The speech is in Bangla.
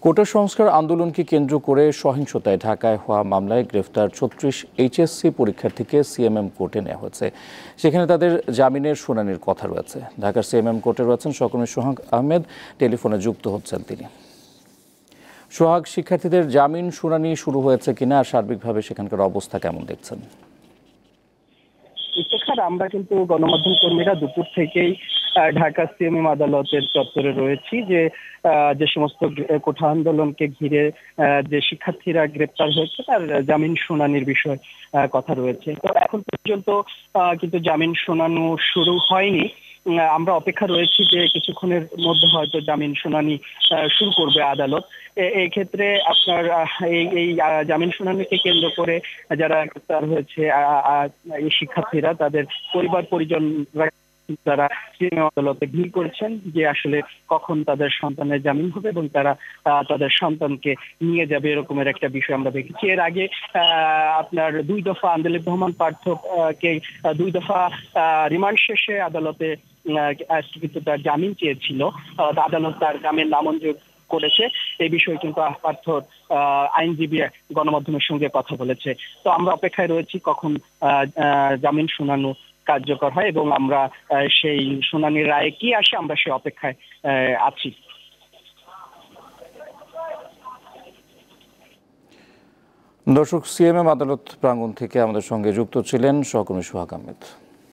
কোটা সংস্কার আন্দোলনকে কেন্দ্র করে সহিংসতায় ঢাকায় হওয়া মামলায় গ্রেফতার ৩৬ এইচএসসি পরীক্ষার্থীকে সিএমএম কোর্টে নেওয়া হয়েছে। সেখানে তাদের জামিনের শুনানির কথা রয়েছে। ঢাকার সিএমএম কোর্টে রয়েছেন সহকর্মী সোহাগ আহমেদ, টেলিফোনে যুক্ত হচ্ছেন তিনি। সোহাগ, শিক্ষার্থীদের জামিন শুনানি শুরু হয়েছে কিনা আর সার্বিকভাবে সেখানকার অবস্থা কেমন দেখছেন? আমরা কিন্তু গণমাধ্যম কর্মীরা দুপুর থেকেই ঢাকা সিএমএম আদালতের চত্বরে রয়েছি। যে সমস্ত কোঠা আন্দোলনকে ঘিরে যে শিক্ষার্থীরা গ্রেপ্তার হয়েছে তার জামিন শুনানির বিষয় কথা রয়েছে। তো এখন পর্যন্ত কিন্তু জামিন শুনানো শুরু হয়নি। আমরা অপেক্ষা রয়েছি যে কিছুক্ষণের মধ্যে হয়তো জামিন শুনানি শুরু করবে আদালত। এই ক্ষেত্রে আপনার এই জামিন শুনানিকে কেন্দ্র করে যারা গ্রেপ্তার হয়েছে এই শিক্ষার্থীরা তাদের পরিবার পরিজনরা তারা আদালতে ভিড় করেছেন যে আসলে কখন তাদের সন্তানের জামিন হবে এবং তারা তাদের সন্তানকে নিয়ে যাবে, এরকমের একটা বিষয় আমরা দেখেছি। এর আগে আপনার 2 দফা আন্দোলন রহমান পার্থকে 2 দফা রিমান্ড শেষে আদালতে কিন্তু তার জামিন চেয়েছিল। আদালত তার জামিন নামঞ্জুর করেছে। এই বিষয়ে কিন্তু পার্থর আইনজীবী গণমাধ্যমের সঙ্গে কথা বলেছে। তো আমরা অপেক্ষায় রয়েছি কখন জামিন শুনানো কার্যকর হয় এবং আমরা সেই শুনানির রায়ে কি আসে আমরা সেই অপেক্ষায় আছি। দর্শক, সিএমএম আদালত প্রাঙ্গণ থেকে আমাদের সঙ্গে যুক্ত ছিলেন সহকর্মী সোহাগ আহমেদ।